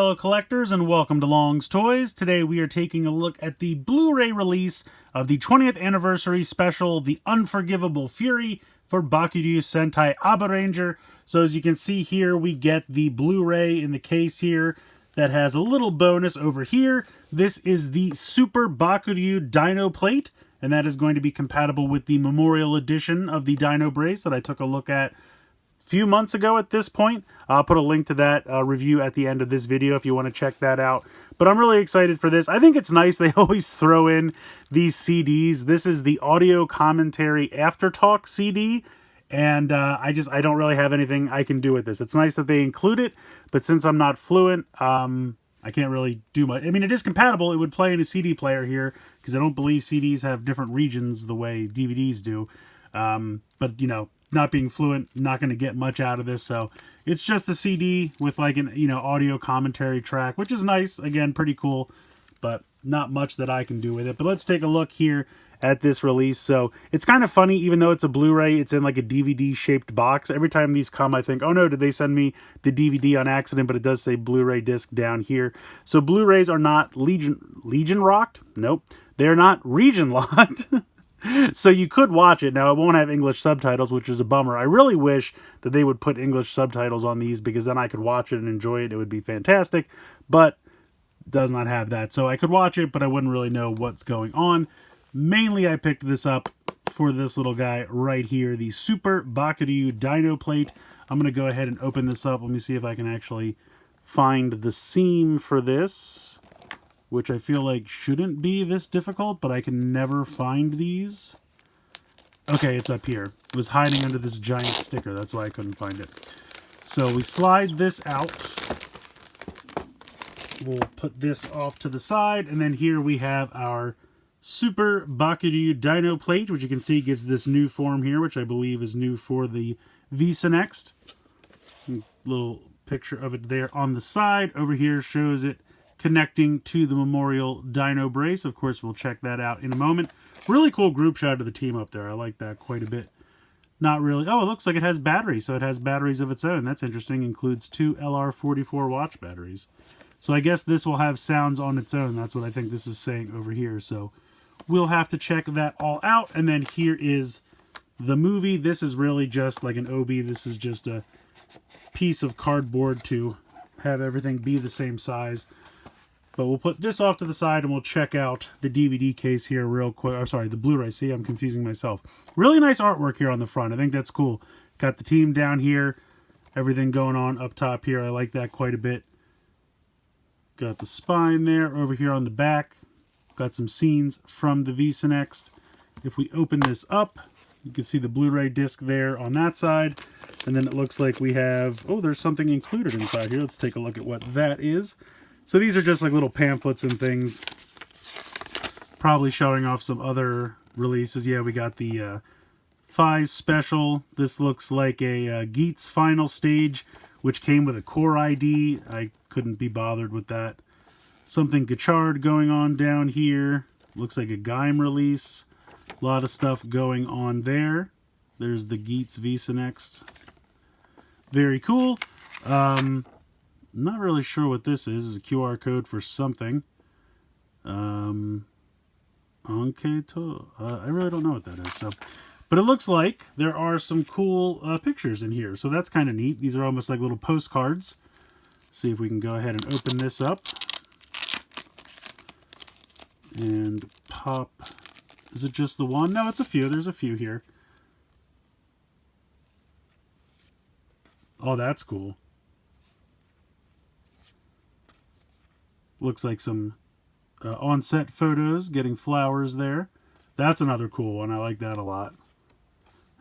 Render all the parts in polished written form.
fellow collectors, and welcome to Long's Toys. Today we are taking a look at the Blu-ray release of the 20th anniversary special, The Unforgivable Fury, for Bakuryu Sentai Abaranger. So as you can see here, we get the Blu-ray in the case here that has a little bonus over here. This is the Super Bakuryu Dino plate, and that is going to be compatible with the Memorial Edition of the Dino brace that I took a look at few months ago at this point. I'll put a link to that review at the end of this video if you want to check that out. But I'm really excited for this. I think it's nice they always throw in these CDs. This is the audio commentary after talk CD, and I don't really have anything I can do with this. It's nice that they include it, but since I'm not fluent, I can't really do much. I mean, it is compatible. It would play in a CD player here, because I don't believe CDs have different regions the way DVDs do. But, you know, not being fluent, not going to get much out of this, so it's just a CD with like an, audio commentary track, which is nice. Again, pretty cool, but not much that I can do with it. But let's take a look here at this release. So it's kind of funny, even though it's a Blu-ray, it's in like a DVD shaped box. Every time these come, I think, oh no, did they send me the DVD on accident? But it does say Blu-ray disc down here. So Blu-rays are not Legion rocked. Nope, they're not region locked. So you could watch it. Now, it won't have English subtitles, which is a bummer. I really wish that they would put English subtitles on these, because then I could watch it and enjoy it. It would be fantastic, but it does not have that. So I could watch it, but I wouldn't really know what's going on. Mainly, I picked this up for this little guy right here, the Super Bakuryu Dino plate. I'm going to go ahead and open this up. Let me see if I can actually find the seam for this, which I feel like shouldn't be this difficult, but I can never find these. Okay, it's up here. It was hiding under this giant sticker. That's why I couldn't find it. So we slide this out. We'll put this off to the side, and then here we have our Super Bakuryu Dino plate, which you can see gives this new form here, which I believe is new for the Visa Next. Little picture of it there on the side. Over here shows it connecting to the Memorial Dino brace. Of course, we'll check that out in a moment. Really cool group shot of the team up there. I like that quite a bit. Not really. Oh, it looks like it has batteries, so it has batteries of its own. That's interesting. Includes 2 LR44 watch batteries. So I guess this will have sounds on its own. That's what I think this is saying over here. So we'll have to check that all out. And then here is the movie. This is really just like an OB. This is just a piece of cardboard to have everything be the same size. But we'll put this off to the side, and we'll check out the DVD case here real quick. I'm sorry, the Blu-ray. See, I'm confusing myself. Really nice artwork here on the front. I think that's cool. Got the team down here. Everything going on up top here. I like that quite a bit. Got the spine there. Over here on the back, got some scenes from the Visa Next. If we open this up, you can see the Blu-ray disc there on that side. And then it looks like we have... oh, there's something included inside here. Let's take a look at what that is. So these are just like little pamphlets and things, probably showing off some other releases. Yeah, we got the Fies special. This looks like a Geats final stage, which came with a core ID. I couldn't be bothered with that. Something Gachard going on down here. Looks like a Gaim release. A lot of stuff going on there. There's the Geats Visa Next. Very cool. I'm not really sure what this is. It's a QR code for something. I really don't know what that is. So, but it looks like there are some cool pictures in here. So that's kind of neat. These are almost like little postcards. See if we can go ahead and open this up. And pop. Is it just the one? No, it's a few. There's a few here. Oh, that's cool. Looks like some on-set photos, getting flowers there. That's another cool one. I like that a lot.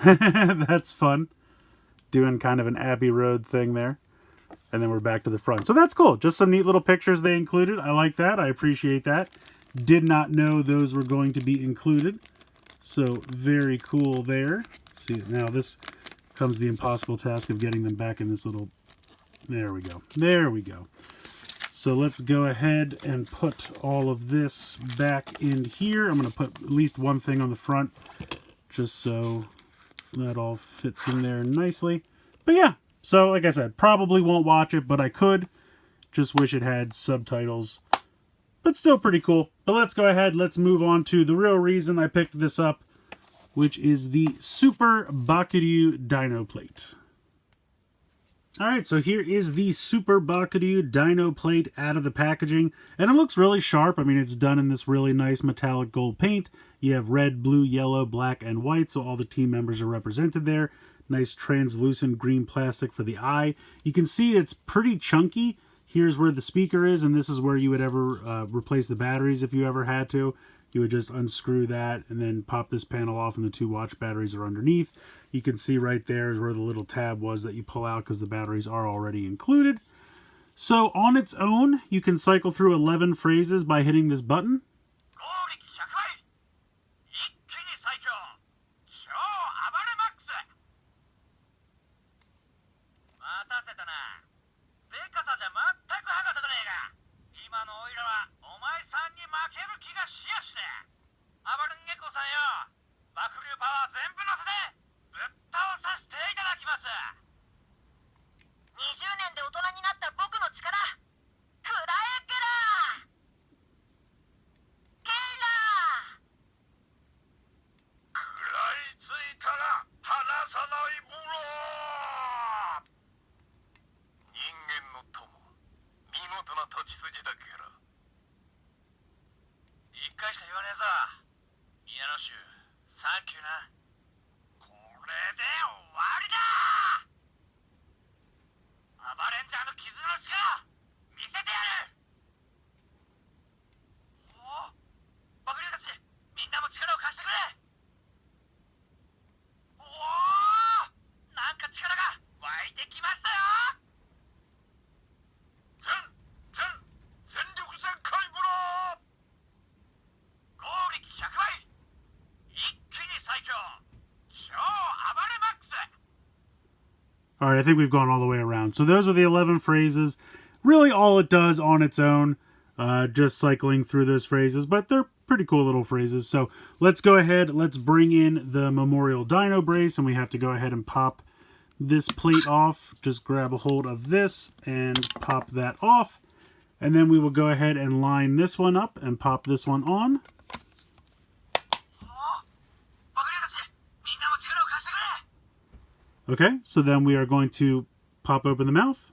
That's fun. Doing kind of an Abbey Road thing there. And then we're back to the front. So that's cool. Just some neat little pictures they included. I like that. I appreciate that. Did not know those were going to be included. So very cool there. See, now this comes the impossible task of getting them back in this little... there we go. There we go. So let's go ahead and put all of this back in here. I'm going to put at least one thing on the front, just so that all fits in there nicely. But yeah, so like I said, probably won't watch it, but I could. Just wish it had subtitles. But still pretty cool. But let's go ahead. Let's move on to the real reason I picked this up, which is the Super Bakuryu Dino plate. Alright, so here is the Super Bakuryu Dino plate out of the packaging. And it looks really sharp. I mean, it's done in this really nice metallic gold paint. You have red, blue, yellow, black, and white, so all the team members are represented there. Nice translucent green plastic for the eye. You can see it's pretty chunky. Here's where the speaker is, and this is where you would ever replace the batteries if you ever had to. You would just unscrew that and then pop this panel off, and the 2 watch batteries are underneath. You can see right there is where the little tab was that you pull out because the batteries are already included. So on its own, you can cycle through 11 phrases by hitting this button. Alright, I think we've gone all the way around. So those are the 11 phrases. Really all it does on its own, just cycling through those phrases, but they're pretty cool little phrases. So let's go ahead, let's bring in the Memorial Dino brace, and we have to go ahead and pop this plate off. Just grab a hold of this and pop that off. And then we will go ahead and line this one up and pop this one on. Okay, so then we are going to pop open the mouth.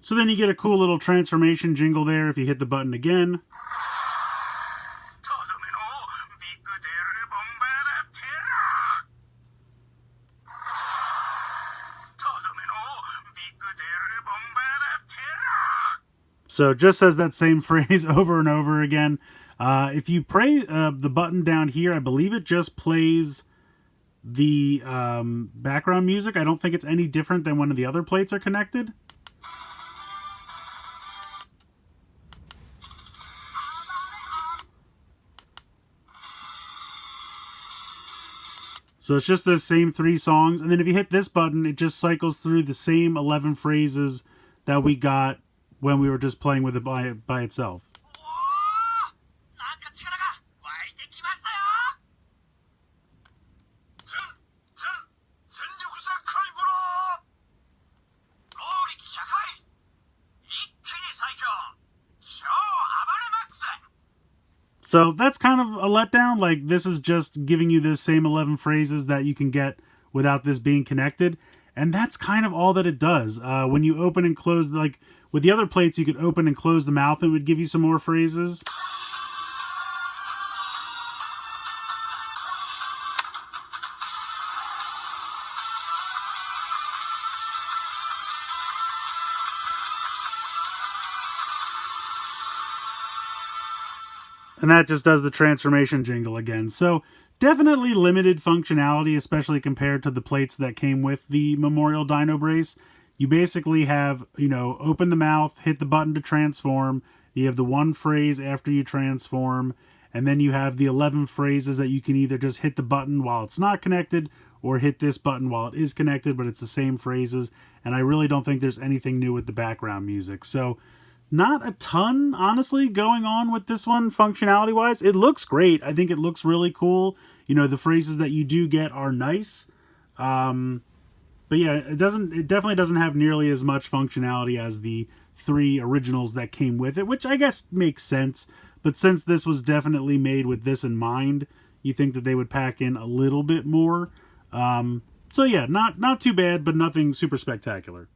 So then you get a cool little transformation jingle there if you hit the button again. So it just says that same phrase over and over again. If you pray the button down here, I believe it just plays the background music. I don't think it's any different than when the other plates are connected. So it's just those same 3 songs. And then if you hit this button, it just cycles through the same 11 phrases that we got when we were just playing with it by itself. So that's kind of a letdown. Like, this is just giving you those same 11 phrases that you can get without this being connected. And that's kind of all that it does. When you open and close, like with the other plates, you could open and close the mouth and it would give you some more phrases. And that just does the transformation jingle again. So definitely limited functionality, especially compared to the plates that came with the Memorial Dino brace. You basically have, you know, open the mouth, hit the button to transform. You have the 1 phrase after you transform. And then you have the 11 phrases that you can either just hit the button while it's not connected or hit this button while it is connected, but it's the same phrases. and I really don't think there's anything new with the background music. So not a ton, honestly, going on with this one functionality-wise. It looks great. I think it looks really cool. You know, the phrases that you do get are nice. But yeah, it definitely doesn't have nearly as much functionality as the 3 originals that came with it, which I guess makes sense. But since this was definitely made with this in mind, you think that they would pack in a little bit more. So yeah, not too bad, but nothing super spectacular.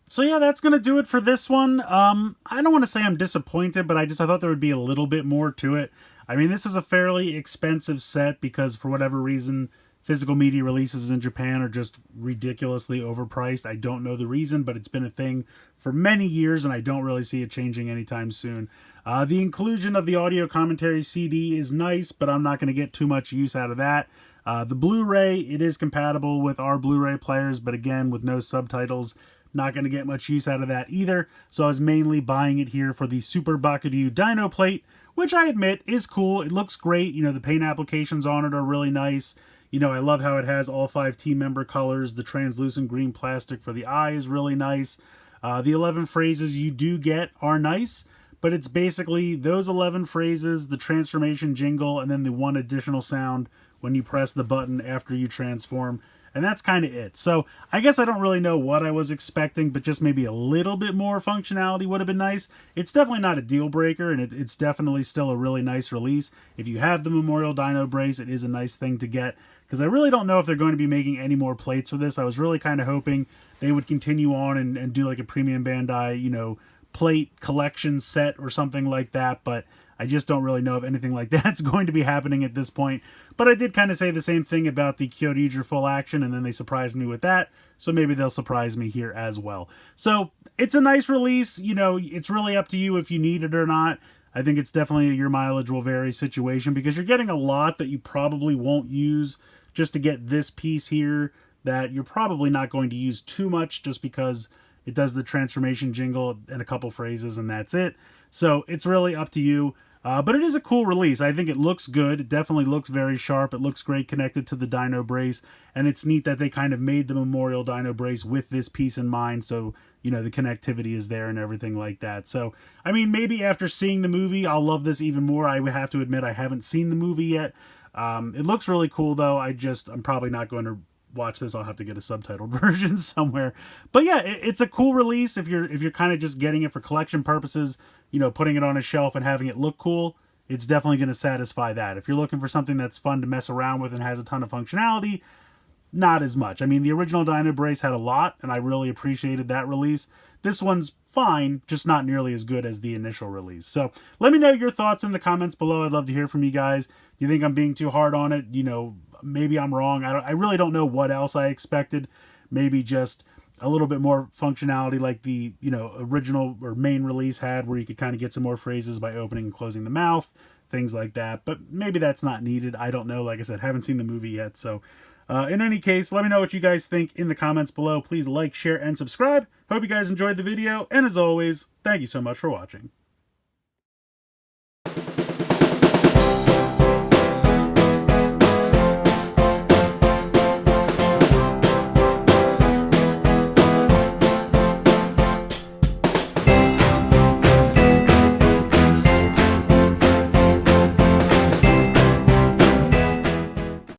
So yeah, that's going to do it for this one. I don't want to say I'm disappointed, but I thought there would be a little bit more to it. I mean, this is a fairly expensive set because for whatever reason, physical media releases in Japan are just ridiculously overpriced. I don't know the reason, but it's been a thing for many years, and I don't really see it changing anytime soon. The inclusion of the audio commentary CD is nice, but I'm not going to get too much use out of that. The Blu-ray, it is compatible with our Blu-ray players, but again, with no subtitles, not going to get much use out of that either. So I was mainly buying it here for the Super Bakuryu Dino plate, which I admit is cool. It looks great. You know, the paint applications on it are really nice. You know, I love how it has all 5 team member colors. The translucent green plastic for the eye is really nice. The 11 phrases you do get are nice, but it's basically those 11 phrases, the transformation jingle, and then the one additional sound when you press the button after you transform. And that's kind of it. So I guess I don't really know what I was expecting, but just maybe a little bit more functionality would have been nice. It's definitely not a deal breaker, and it's definitely still a really nice release. If you have the Memorial Dino brace, it is a nice thing to get, because I really don't know if they're going to be making any more plates for this. I was really kind of hoping they would continue on and do like a Premium Bandai, you know, plate collection set or something like that, but I just don't really know if anything like that's going to be happening at this point. But I did kind of say the same thing about the Kyoryuger Full Action, and then they surprised me with that, so maybe they'll surprise me here as well. So it's a nice release. You know, it's really up to you if you need it or not. I think it's definitely a your mileage will vary situation, because you're getting a lot that you probably won't use just to get this piece here that you're probably not going to use too much, just because it does the transformation jingle and a couple phrases and that's it. So it's really up to you. But it is a cool release. I think it looks good. It definitely looks very sharp. It looks great connected to the Dino brace. And it's neat that they kind of made the Memorial Dino brace with this piece in mind. So, you know, the connectivity is there and everything like that. So, I mean, maybe after seeing the movie, I'll love this even more. I would have to admit I haven't seen the movie yet. It looks really cool, though. I'm probably not going to watch this. I'll have to get a subtitled version somewhere. But yeah, it's a cool release if you're kind of just getting it for collection purposes, you know, putting it on a shelf and having it look cool. It's definitely going to satisfy that. If you're looking for something that's fun to mess around with and has a ton of functionality, not as much. I mean, the original Dino brace had a lot, and I really appreciated that release. This one's fine, just not nearly as good as the initial release. So let me know your thoughts in the comments below. I'd love to hear from you guys. Do you think I'm being too hard on it? You know, maybe I'm wrong. I really don't know what else I expected. Maybe just a little bit more functionality like the, you know, original or main release had, where you could kind of get some more phrases by opening and closing the mouth, things like that. But maybe that's not needed. I don't know. Like I said, haven't seen the movie yet. So in any case, let me know what you guys think in the comments below. Please like, share, and subscribe. Hope you guys enjoyed the video. And as always, thank you so much for watching.